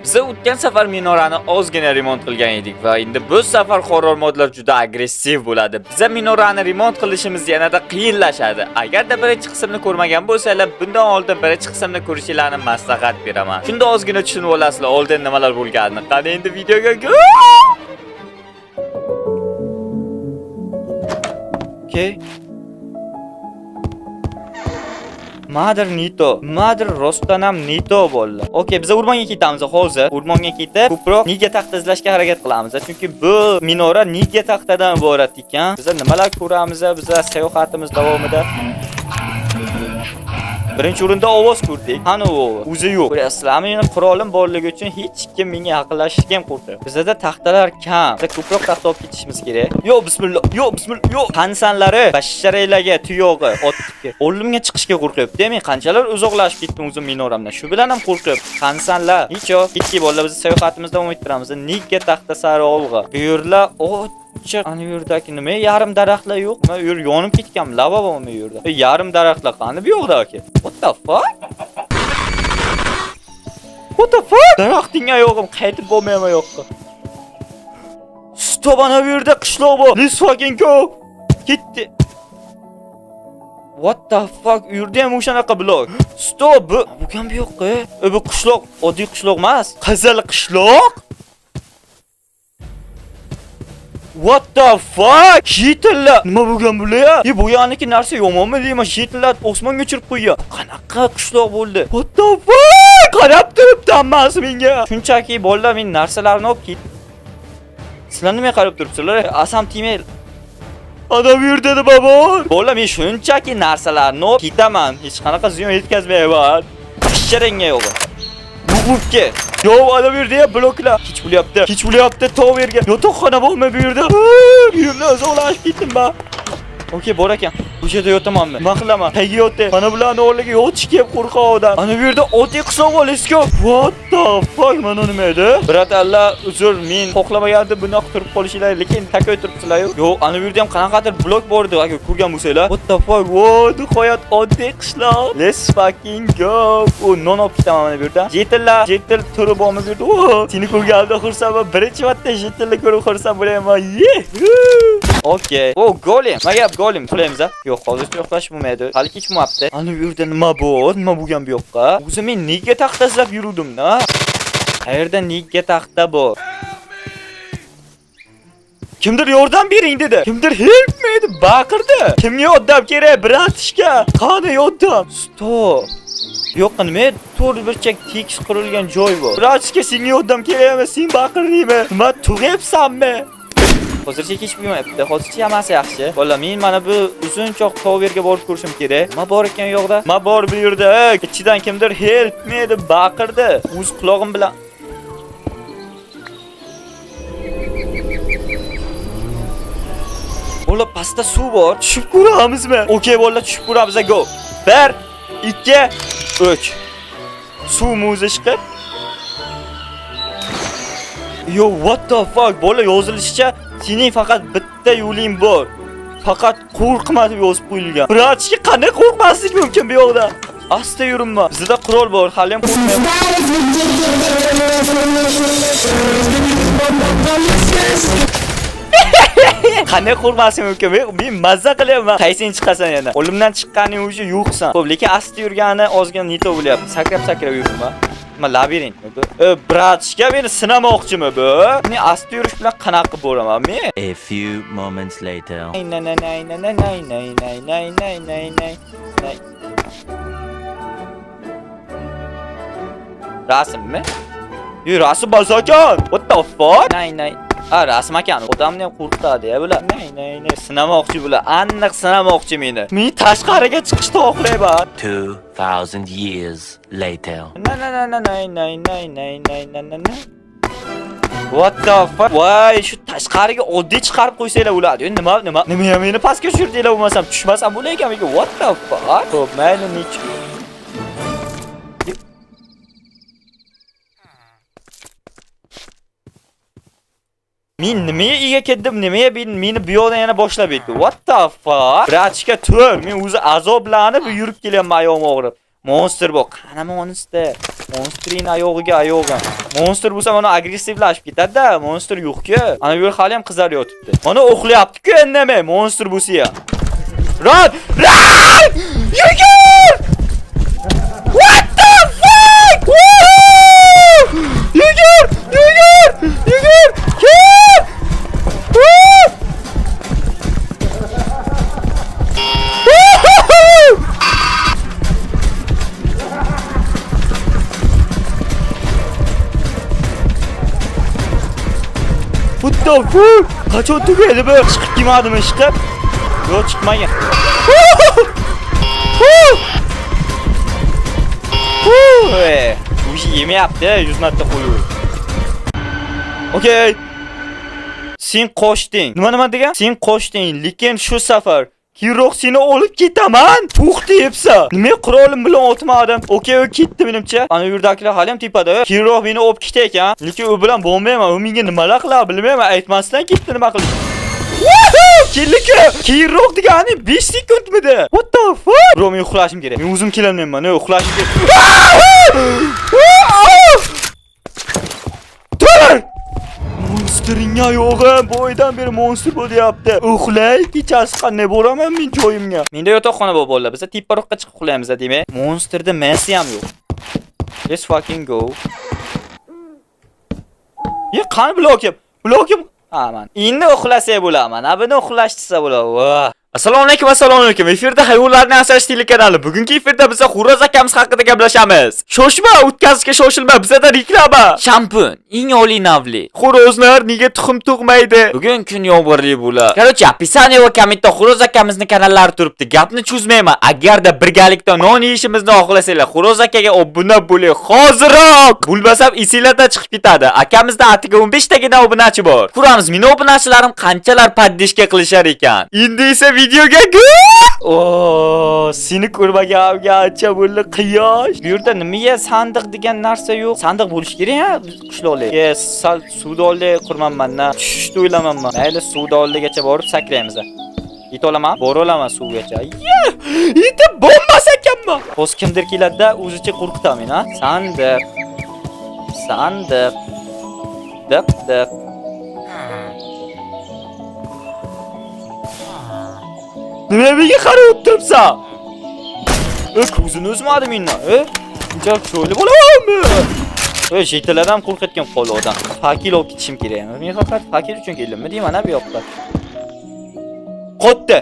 Biz o'tgan safar minorani ozgina remont qilgan edik va endi bu safar horror modlar juda agressiv bo'ladi. Biz minorani remont qilishimiz yanada qiyinlashadi. Agarda birinchi qismni ko'rmagan bo'lsanglar, bundan oldin birinchi qismni ko'rishinglarni maslahat beraman. Shunda ozgina tushunib olasizlar, oldin nimalar bo'lganini. Qani endi videoga Okay. Mother Nito. Mother rostdan ham Nito bo'ldi. Okay, biz o'rmonga ketamiz hozir. O'rmonga ketib, ko'proq Niga taxta izlashga harakat qilamiz. Chunki bu minora Niga taxtadan iborat ekan. Biz nimalar ko'ramiz? Biz sayohatimiz davomida birinchi o'rinda ovoz ko'rdik. Qani u? O'zi yo'q. Ko'rasizlarmi? Meni qurolim borligi uchun hech kim menga yaqinlashishga ham qo'rqadi. Bizda taxtalar kam. Biz ko'proq taxta olib ketishimiz kerak. Yo, bismillah. Yo, bismillah. Yo, qansanlari, basharaylarga, tuyog'i, otga. Oldimga chiqishga qo'rqyapti. Men qanchalar uzoqlashib ketdim o'zim minoramdan. Shu bilan ham qo'rqyapti. Qansanlar? Hicho, ketdik bolalar, biz sayohatimizda davom ettiramiz. Niga taxta sari olg'a. Bu yerlar ana yerdagi nima? Yarim daraxtlar yo'qmi? U yer yonib ketgan, lava bormi u yerda? Yarim daraxtlar qani bu yoqda aka? What the fuck? What the fuck? Daraxtingga yo'qim, qaytib bo'lmayman yo'qqa. Stop, ana bu yerda qishloq bor. Let's fucking go. Ketdi. What the fuck? U yerda ham o'shanaqa blok. Stop. Bu ham bu yo'qqa. Bu qishloq, oddiy qishloq emas. Qizil qishloq. What the fuck? Shitlar. Nima bo'lgan bular? Bu yaniki narsa yomonmi deyman? Shitlar osmonga uchirib qo'ygan. Qanaqa qishloq bo'ldi? What the fuck? Qarab turibdi hammasi menga. Shunchaki bolalar men narsalarni olib ket. Sizlar nima qarab turibsizlar? Asam timel. Adam yerda nima bor? Bolalar men shunchaki narsalarni olib ketaman. Hech qanaqa ziyon yetkazmayman. Ishcharingga yo'q. Bubka. Yo, ana bu yerda bloklar. Kech bo'lyapti, tog' yerga. Yotoqxona bormi bu yerda? Uyimdan uzoqlashib ketdim men. Okay, bor ekan. Bu yerda yotamanmi? Nima qilaman? Qayga yotay? Mana bularning o'rniga yotish kelib qo'rqoq odam. Ana bu yerda oddiy qishloq bor, let's go. What the fuck? Mana nima edi? Biratallar, uzr, men xohlamagandim bunaqa turib qolishinglar, lekin takoy turibsizlar-ku. Yo, ana bu yerda ham qanaqadir blok bor edi, agar ko'rgan bo'lsanglar. What the fuck? Wow, nihoyat oddiy qishloq. Let's fucking go. O, non olib ketaman mana bu yerda. Jetil turi bormi bu yerda? Seni ko'rganimda xursandman. Birinchi marta jetilni ko'rib xursand bo'layman. Okay. Oh, golem. Magab golem qilaymiz a? Yo'q, hozircha uxlash bo'lmaydi. Hali kechmayapti. Ana bu yerda nima bor? Nima bo'lgan bu yoqqa? O'zim men nega taxta izlab yuruvdim-da? Qayerda nega taxta bor? Kimdir yordam bering dedi. Kimdir help me deb baqirdi. Kimga yordam kerak, bratishka? Qani yordam? Stop. Yo'q, nima? To'rt burchak tekis qurilgan joy bor. Bratishka, senga yordam kerak emas, sen baqirdingmi? Nima tug'yapsanmi? Hozircha kech bo'lmayapti. Hozircha hammasi yaxshi. Bolalar, men mana bu uzunchoq tog' yerga borib ko'rishim kerak. Nima bor ekan u yoqda? Nima bor bu yerda? Ichidan kimdir help me deb baqirdi. O'z quloqim bilan. Bolalar, pastda suv bor. Tushib ko'ramizmi? Okay, bolalar, tushib ko'ramiz. Go. 1 2 3. Suv muzi chiqib. Yo, what the fuck? Bola, yozilishicha sening faqat bitta yo'ling bor. Faqat qo'rqma deb yozib qo'yilgan. Bratchi, qanday qo'rqmaslik mumkin bu yoqda? Asta yurinma. Bizda qurol bor, hali ham qo'rqmayman. Qanday qo'rqmaslik mumkin? Men mazza qilyapman. Qaysing chiqasan yana? Olimdan chiqqaning o'zi yo'qsan. Xo'p, lekin asta yurgani ozgina Nito bo'lyapti. Sakrab yuribman. Nima labirint bu? Bratishga meni sinamoqchimi bu? Men asta yurish bilan qanaqa bo'laman men? A few moments later. Rasmmi? Yo, rasm bazakan. What the fuck? Nay. Rasm ekan. Odamni ham qo'rqitadi-ya bular. Nay. Sinamoqchi bular. Aniq sinamoqchi meni. Men tashqariga chiqishni xohlayman. 2000 years later. Nay. What the fuck? Voy, shu tashqariga oddiy chiqarib qo'ysanglar bo'ladi. Nima? Nima meni pastga tushirdilar bo'lmasam, tushmasam bo'lar ekan menga. What the fuck? Xo'p, mayli nech. Men nimaga ega ketdim? Nimaga meni bu yoqdan yana boshlab etdi? What the fuck? Bratchka tur, men o'zi azoblanib yurib kelyapman, oyog'im og'rib. Monster bor. Qana monster? Monsterning oyog'iga oyog'im. Monster bo'lsa mana agressivlashib ketadi-da. Monster yo'q-ku. Ana bu yer hali ham qizar yotibdi. Mana o'qlayapti-ku indamay. Monster bo'lsa ham. Run! Run! Yugur! What the fuck? Woo! Yugur! Yugur! Yugur! Yugur! Woo! What the fuck? Qachon tugaydi bu? Chiqib kelmadimi chiqib? Yo'q, chiqmagan. Bu ish yemayapti, 100 marta qo'yib. Okay. Sen qochding. Nima degan? Sen qochding, lekin shu safar Keyinroq seni olib ketaman. Puh deyapsa. Nima qurolim bilan otmadim. Okay, u ketdi menimcha. Ana yurdakilar hali ham tepada. Keyinroq meni olib ketdi ekan. Lekin u bilan bo'lmayman. U menga nimalar qilar bilmayman. Aytmasdan ketdi nima qildi. Kellik. Keyinroq degani 5 sekundmidi? What the fuck? Bro, men uxlashim kerak. Men o'zim kelolmayman. Uxlashim kerak. Tur! Monstering yo'g'im, boydan beri monster bo'lyapti. Uxlay, kechasi qanday bo'laman men joyimga. Menda yotoqxona bor bolalar. Biz tepparoqqa chiqib uxlaymiz, demak. Monsterda mensi ham yo'q. Let's fucking go. Ye, qani blokim? Blokim. Ha, men. Endi uxlasak bo'laman. Buni uxlashtirsa bo'ladi. Assalomu alaykum. Efirda hayvonlarni asrash telekanali. Bugungi efirda biz Xo'roz akamiz haqida gaplashamiz. Shoshma, o'tkazishga shoshilma, bizda reklama. Shampun, eng oliy navli. Xo'rozlar nega tuxum tug'maydi? Bugun kun yomg'irli bo'ladi. Короче, описание va kommentda Xo'roz akamizni kanallari turibdi. Gapni cho'zmayman. Agarda birgalikda non yeyishimizni xohlasanglar, Xo'roz akaga obuna bo'ling. Hoziroq. Bo'lmasam esinglarda chiqib ketadi. Akamizda atiga 15 tagina obunachi bor. Ko'ramiz, meni obunachilarim qanchalar paddishka qilishar ekan. Endi esa videoga seni ko'rmaganimga ancha bo'ldi quyosh. Bu yerda nimaga sandiq degan narsa yo'q. Sandiq bo'lish kerak-a qishloqlar. Sal suvdonli qurmanman-da. Tushishni o'ylamanman. Mayli suvdonligacha borib sakraymiz. Yeta olaman, bora olaman suvgacha. Yetib bo'lmas ekanmi? Hozir kimdir keladi-da, o'zicha qo'rqitaman meni, ha? Sandiq. Sandiq. Diq. Nimaga qarab o'tiribsan? Ko'zini uzmadi mendan. Unchalik cho'li bo'lamanmi? Jetalardan qo'rqitgan qoldi odam. Fakil olib ketishim kerak. Men faqat fakil uchun keldimmi deyman, bu yoqda. Qotdi.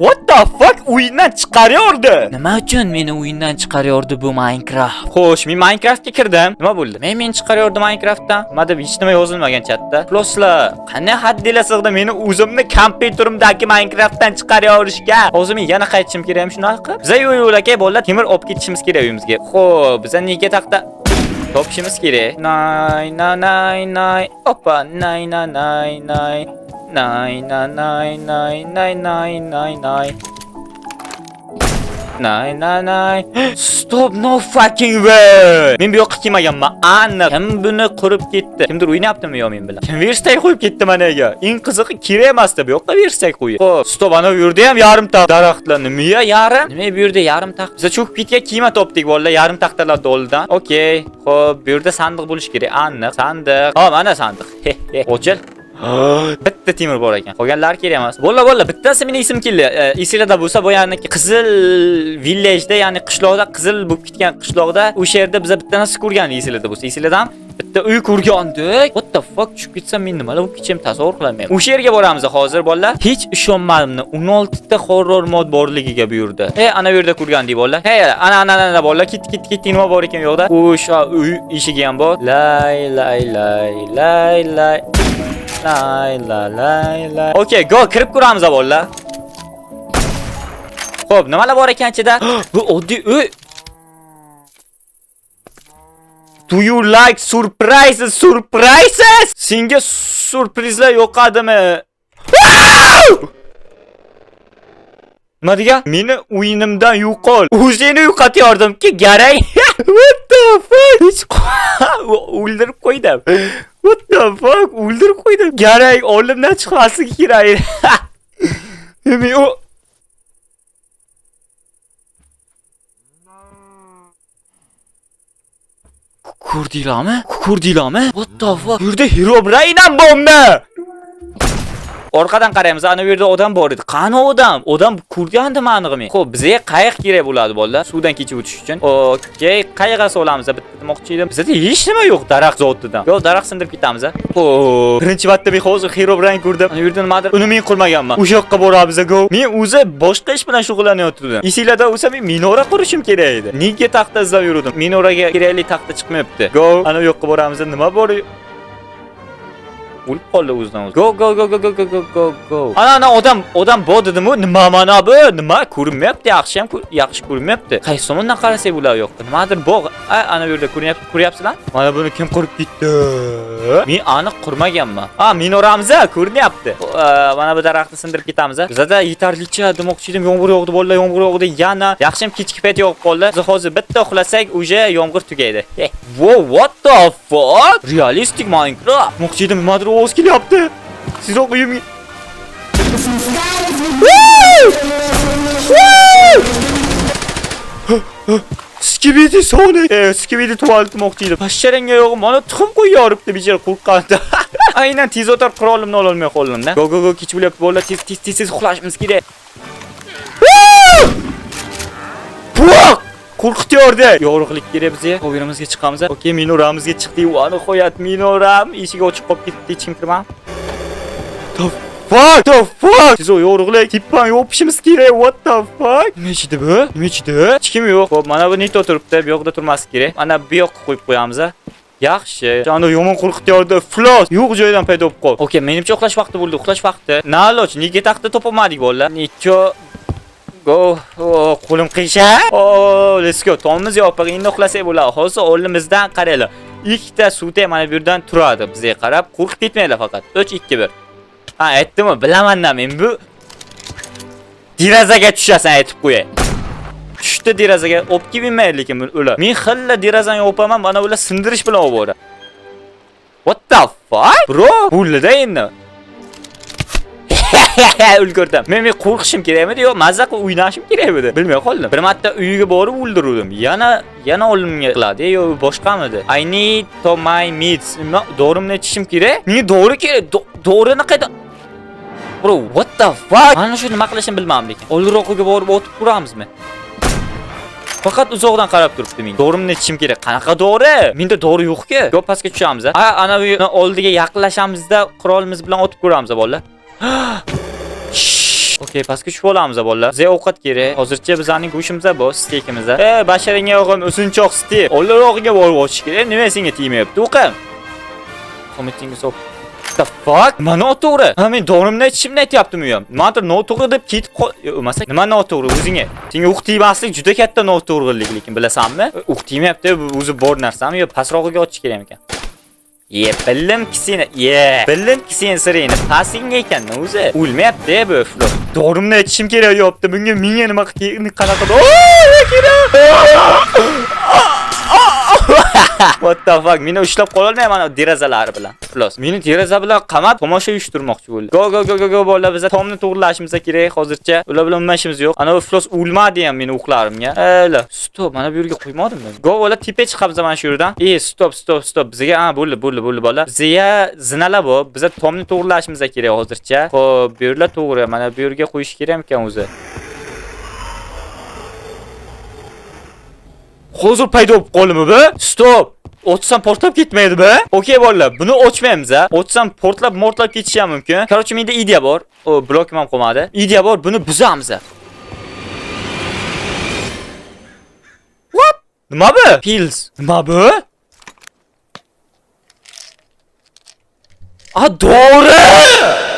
What the fuck? O'yindan chiqaryordi. Nima uchun meni o'yindan chiqaryordi bu Minecraft? Xo'sh, men Minecraftga kirdim. Nima bo'ldi? Men chiqaryordi Minecraftdan. Nima deb hech nima yozilmagan chatda. Pluslar, qanday haddilar sig'di meni o'zimni kompyuterimdagi Minecraftdan chiqaryorishga. Hozir men yana qaytishim kerakmi shunaqa? Biz yo'l aka bolalar temir olib ketishimiz kerak uyimizga. Xo'p, biz nega taqda topishimiz kerak? Nay. Opa, nay. Nay. Stop, no fucking way. Men bu yoqqa kelmaganman. Aniq. Kim buni qurib ketdi? Kimdir o'ynayaptimi yo men bilan? Kim verstak qo'yib ketdi managa? Eng qiziqi kerak emasdi bu yoqqa verstak qo'yib. Xo'p, stop, ana bu yerda ham yarim taq daraxtlar. Nima yarim? Nima bu yerda yarim taq? Biz cho'kib ketgan kiyima topdik bolalar, yarim taqtalar doldan. Okay. Xo'p, bu yerda sandiq bo'lish kerak. Aniq, sandiq. Ha, mana sandiq. Ochil. Bitta temir bor ekan. Qolganlari kerak emas. Bo'la, bittasi meni esim keldi. Esinglarda bo'lsa, boyaniki Qizil village-da, ya'ni qishloqda, qizil bo'lib ketgan qishloqda, o'sha yerda biz bitta narsa ko'rgandik, esinglarda bo'lsa. Esinglardan bitta uy ko'rgandik. What the fuck, tushib ketsam men nimalar bo'lib ketishim tasavvur qilolmayman. O'sha yerga boramiz hozir bolalar. Hech ishonmadim. 16 ta horror mod borligiga bu yerda. Ana bu yerda ko'rgandik bolalar. Ana bolalar, kit nima bor ekan bu yoqda? O'sha uy eshigi ham bor. Lay. Okay, go kirib ko'ramiz bolalar. Xo'p, nimalar bor ekan ichida? Bu oddiy uy. Do you like surprises? Senga surprizlar yoqadimi? Nima degan? Meni o'yinimdan yo'qol. O'zingni yo'qotyordimki, garay. What the fuck? O'ldirib qo'ydim. What the fuck? O'ldirib qo'ydim. Garay, olimdan chiqmasligi kerak. Men Ko'rdinglarmi? Ko'rdinglarmi? What the fuck? Bu yerda Herobrine ham bormi? Orqadan qaraymiz, ana bu yerda odam bor edi. Qani odam? Odam ko'rgandimi aniqmi? Xo'p, bizga qayiq kerak bo'ladi bolalar, suvdan kechib o'tish uchun. Okey, qayiqqa solamiz, bitta demoqchi edim. Bizda hech nima yo'q daraxt zotidan. Yo, daraxt sindirib ketamiz. Birinchi marta men hozir Herobrine ko'rdim. Ana bu yerda nimadir uni men qilmaganman. O'sha yoqqa boramiz, go. Men o'zi boshqa ish bilan shug'ullanayotgandim. Esinglarda bo'lsa, men minora qurishim kerak edi. Nega taxta izlab yurdim? Minoraga kerakli taxta chiqmayapti. Go, ana bu yoqqa boramiz. Nima bor? O'lib qoldi o'zidan o'zi. Go. Ana odam bor dedim-ku. Nima mana bu? Nima ko'rinmayapti, yaxshi ko'rinmayapti. Qaysi tomondan qarasak bular yo'qda. Nimadir bog'. Ana bu yerda ko'ryapsizlar? Mana buni kim qurib ketdi? Men aniq qurmaganman. Minoramiz ko'rinyapti. Mana bu daraxtni sindirib ketamiz. Bizda yetarlicha demoqchi edim. Yomg'ir yog'di bolalar, yomg'ir yog'di. Yana yaxshim kechki payt yog'ib qoldi. Biz hozir bitta uxlasak, o'sha yomg'ir tugaydi. Wow, what the fuck? Realistik Minecraft. Demoqchi edim, nimadir ovoz kelyapti. Sizroq uyimga. Skibidi Sonic. Skibidi tuvalet demoqchi edim. Pashsharanga yo'q, mana tuxum qo'yib yoribdi bechora qo'rqqanda. Aynan tez o'tar qurolimni ola olmay qoldim-da. Go, kech bo'lyapti bolalar, tez uxlashimiz kerak. Puq! Qo'rqityordi. Yorug'lik kerak bizga. Qo'yimizga chiqamiz. Okey, minoramizga chiqdik. Vani qo'yat minoram. Eshik ochiq qolib ketdi, hech kim kirmam. What the fuck? Siz o yorug'lik tippan yopishimiz kerak. What the fuck? Nima ichdi bu? Hech kim yo'q. Xo'p, mana bu neto turibdi. Bu yoqda turmaslik kerak. Mana bu yoqqa qo'yib qo'yamiz. Yaxshi. Jonni yomon qo'rqityordi. Floss yo'q joydan paydo bo'lib qoldi. Okey, menimcha uxlash vaqti bo'ldi. Uxlash vaqti. Naloch, nega taxta topolmadik bolalar? Necho go. Qo'lim qiyshaq. Let's go. Tomimiz yopiq. Endi uxlasak bo'ladi. Hozir oldimizdan qaranglar. Ikkita suvda mana bu yerdan turadi. Bizga qarab, qo'rqib ketmanglar faqat. 3 2 1. Aytdimmi? Bilaman-da men bu derazaga tushasan aytib qo'yay. Tushdi derazaga, olib kelmaydi lekin ular. Men xilla derazani yopaman, mana ular sindirish bilan olib boradi. What the fuck? Bro, bo'ldi-da endi. Ulgurdim. Men qo'rqishim kerakmidi yo mazza qilib o'ynashim kerak edi. Bilmay qoldim. Bir marta uyiga borib o'ldirdim. Yana olimga qiladi yo boshqamidi? I need to my meat. Dorimni ichishim kerak. Men dori kerak. Dorini qayda? Bro, what the fuck? Mana shu nima qilishim bilmadim lekin. Oldinroqqa borib o'tib turamizmi? Faqat uzoqdan qarab turibdi men. Dorimni ichishim kerak. Qanaqa dori? Menda dori yo'q-ku. Yo pastga tushamiz. Ana bu oldiga yaqinlashamizda qurolimiz bilan o'tib ko'ramiz bolalar. Okey, pastga tushib olamiz bolalar. Bizga ovqat kerak. Hozircha bizning go'shimiz bor, steykimiz. Basharingga o'g'im usunchoq steyk. Oldinroqqa borib ochish kerak. Nima senga tegmayapti, o'qim? Komentingiz o'q. The fuck? Nima noto'g'ri? Men dorimni ichishimni aytyaptimi ham? Nimadir noto'g'ri deb ketib qolmasak, nima noto'g'ri o'zingga? Senga o'q tegmaslik juda katta noto'g'rilik, lekin bilasanmi? O'q tegmayapti, o'zi bor narsami yo pastroqqa ochish kerak ekan? Bildim ki sen sireni pasingga ekan o'zi. O'lmayapti bu Floss. Dorimni ichishim kerak yopti. Bunga menga nima qanaqa What the fuck? Meni ushlab qola olmayman derazalari bilan. Floss. Meni deraza bilan qamat tomosha uyushtirmoqchi bo'ldi. Go bolalar, biz tomni to'g'rilashimiz kerak hozircha. Ular bilan o'ynashimiz yo'q. Ana bu Floss o'lmadi ham meni o'qlarimga. Stop, mana bu yerga qo'ymadim men. Go bola tepa chiqamiz mana shu yerdan. Stop. Bizga bo'ldi bola. Bizga zinalar bor. Biz tomni to'g'rilashimiz kerak hozircha. Xo'p, bu yerlar to'g'ri. Mana bu yerga qo'yish kerak ekan o'zi. Hozir paydo bo'lib qoldimi bu? Stop. O'tsam portlab ketmaydi-mi? Okey bolalar, buni ochmaymiz a. O'tsam portlab ketishi ham mumkin. Korоче, menda ideya bor. Blokim ham qolmadi. Ideya bor, buni buzamiz. What? Nima bu? Pills. Nima bu? Dori!